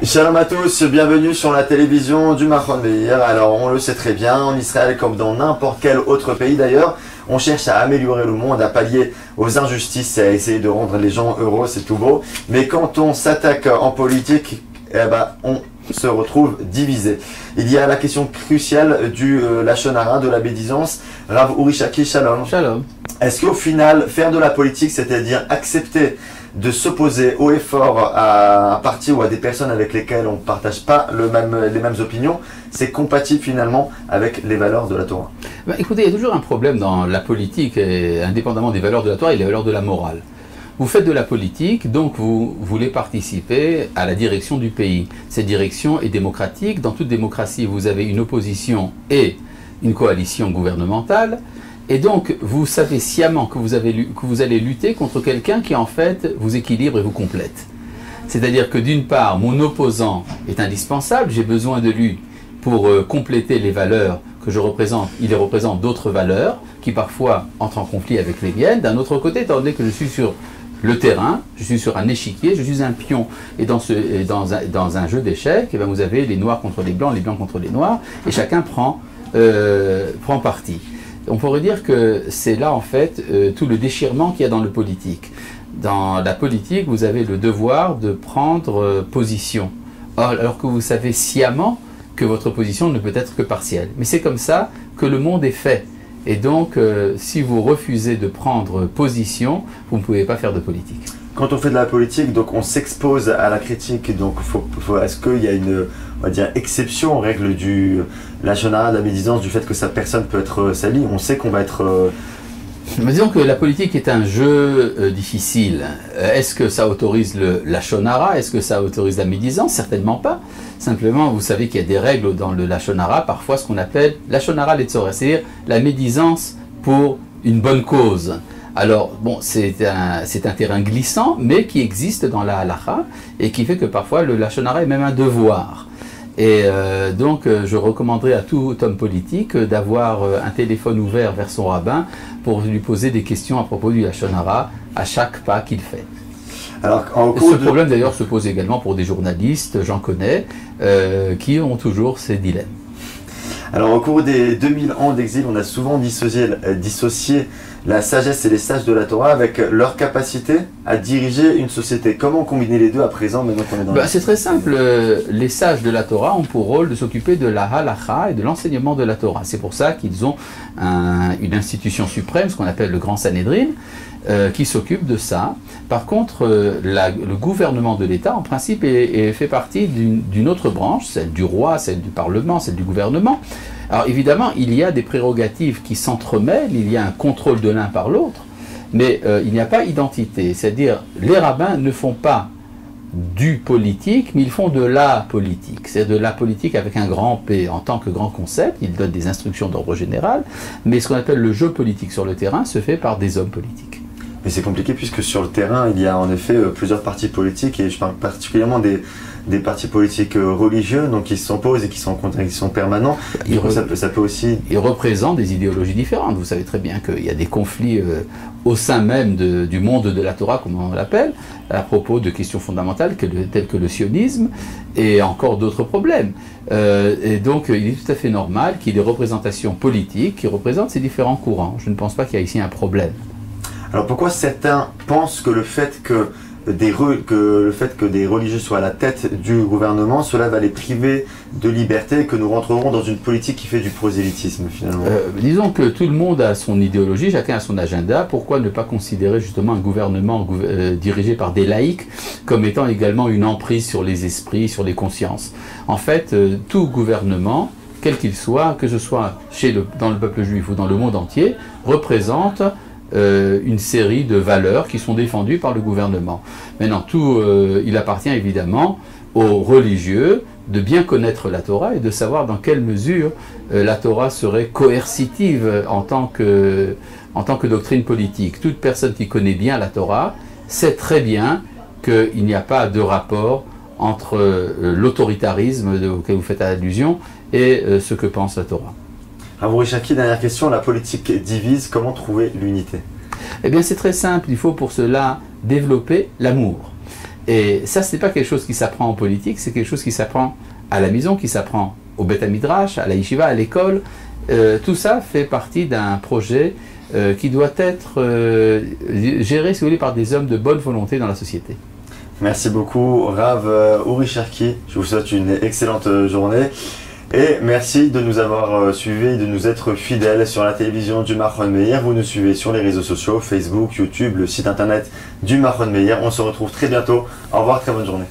Shalom à tous, bienvenue sur la télévision du Machon Meir. Alors on le sait très bien, en Israël comme dans n'importe quel autre pays d'ailleurs, on cherche à améliorer le monde, à pallier aux injustices et à essayer de rendre les gens heureux, c'est tout beau. Mais quand on s'attaque en politique, on se retrouve divisé. Il y a la question cruciale du Lashon Hara, de la médisance. Rav Uri Shaki, shalom. Shalom. Est-ce qu'au final, faire de la politique, c'est-à-dire accepter de s'opposer haut et fort à un parti ou à des personnes avec lesquelles on ne partage pas les mêmes opinions, c'est compatible finalement avec les valeurs de la Torah? Écoutez, il y a toujours un problème dans la politique, et indépendamment des valeurs de la Torah, il y a les valeurs de la morale. Vous faites de la politique, donc vous voulez participer à la direction du pays. Cette direction est démocratique. Dans toute démocratie, vous avez une opposition et une coalition gouvernementale. Et donc, vous savez sciemment que vous allez lutter contre quelqu'un qui, en fait, vous équilibre et vous complète. C'est-à-dire que, d'une part, mon opposant est indispensable, j'ai besoin de lui pour compléter les valeurs que je représente. Il représente d'autres valeurs qui, parfois, entrent en conflit avec les miennes. D'un autre côté, étant donné que je suis sur le terrain, je suis sur un échiquier, je suis un pion. Et dans un jeu d'échecs, vous avez les noirs contre les blancs contre les noirs, et chacun prend parti. On pourrait dire que c'est là, en fait, tout le déchirement qu'il y a dans le politique. Dans la politique, vous avez le devoir de prendre position. Or, alors que vous savez sciemment que votre position ne peut être que partielle. Mais c'est comme ça que le monde est fait. Et donc, si vous refusez de prendre position, vous ne pouvez pas faire de politique. Quand on fait de la politique, donc on s'expose à la critique, donc est-ce qu'il y a une, on va dire, exception aux règles du Lashon Hara, de la médisance, du fait que sa personne peut être salie? On sait qu'on va être... Mais disons que la politique est un jeu difficile. Est-ce que ça autorise le Lashon Hara? Est-ce que ça autorise la médisance? Certainement pas. Simplement, vous savez qu'il y a des règles dans le Lashon Hara, parfois ce qu'on appelle Lashon Hara Letzorech, c'est-à-dire la médisance pour une bonne cause. Alors, bon, c'est un terrain glissant, mais qui existe dans la halakha, et qui fait que parfois le Lashon Hara est même un devoir. Et donc, je recommanderais à tout homme politique d'avoir un téléphone ouvert vers son rabbin pour lui poser des questions à propos du Lashon Hara à chaque pas qu'il fait. Alors, ce problème d'ailleurs se pose également pour des journalistes, j'en connais, qui ont toujours ces dilemmes. Alors au cours des 2000 ans d'exil, on a souvent dissocié la sagesse et les sages de la Torah avec leur capacité à diriger une société. Comment combiner les deux à présent, maintenant qu'on est dans c'est très simple. Les sages de la Torah ont pour rôle de s'occuper de la halakha et de l'enseignement de la Torah. C'est pour ça qu'ils ont une institution suprême, ce qu'on appelle le Grand Sanhédrin, qui s'occupe de ça. Par contre, le gouvernement de l'État, en principe, fait partie d'une autre branche, celle du roi, celle du Parlement, celle du gouvernement. Alors évidemment, il y a des prérogatives qui s'entremêlent, il y a un contrôle de l'un par l'autre, mais il n'y a pas identité. C'est-à-dire, les rabbins ne font pas du politique, mais ils font de la politique. C'est de la politique avec un grand P en tant que grand concept. Ils donnent des instructions d'ordre général, mais ce qu'on appelle le jeu politique sur le terrain se fait par des hommes politiques. Mais c'est compliqué puisque sur le terrain, il y a en effet plusieurs partis politiques, et je parle particulièrement des partis politiques religieux, donc qui s'opposent et qui sont en contradiction permanente. Ça peut aussi... Ils représentent des idéologies différentes. Vous savez très bien qu'il y a des conflits au sein même du monde de la Torah, comme on l'appelle, à propos de questions fondamentales telles que le sionisme et encore d'autres problèmes. Et donc il est tout à fait normal qu'il y ait des représentations politiques qui représentent ces différents courants. Je ne pense pas qu'il y a ici un problème. Alors pourquoi certains pensent que le fait que des religieux soient à la tête du gouvernement, cela va les priver de liberté et que nous rentrerons dans une politique qui fait du prosélytisme finalement? Disons que tout le monde a son idéologie, chacun a son agenda. Pourquoi ne pas considérer justement un gouvernement dirigé par des laïcs comme étant également une emprise sur les esprits, sur les consciences? En fait, tout gouvernement, quel qu'il soit, que ce soit dans le peuple juif ou dans le monde entier, représente une série de valeurs qui sont défendues par le gouvernement. Maintenant, il appartient évidemment aux religieux de bien connaître la Torah et de savoir dans quelle mesure la Torah serait coercitive en tant que doctrine politique. Toute personne qui connaît bien la Torah sait très bien qu'il n'y a pas de rapport entre l'autoritarisme auquel vous faites allusion et ce que pense la Torah. Rav Uri Shaki, dernière question, la politique divise, comment trouver l'unité? Eh bien c'est très simple, il faut pour cela développer l'amour. Et ça, ce n'est pas quelque chose qui s'apprend en politique, c'est quelque chose qui s'apprend à la maison, qui s'apprend au Beth Midrash, à la yeshiva, à l'école. Tout ça fait partie d'un projet qui doit être géré, si vous voulez, par des hommes de bonne volonté dans la société. Merci beaucoup, Rav Uri Cherki. Je vous souhaite une excellente journée. Et merci de nous avoir suivis, de nous être fidèles sur la télévision du Machon Meir. Vous nous suivez sur les réseaux sociaux, Facebook, YouTube, le site internet du Machon Meir. On se retrouve très bientôt. Au revoir, très bonne journée.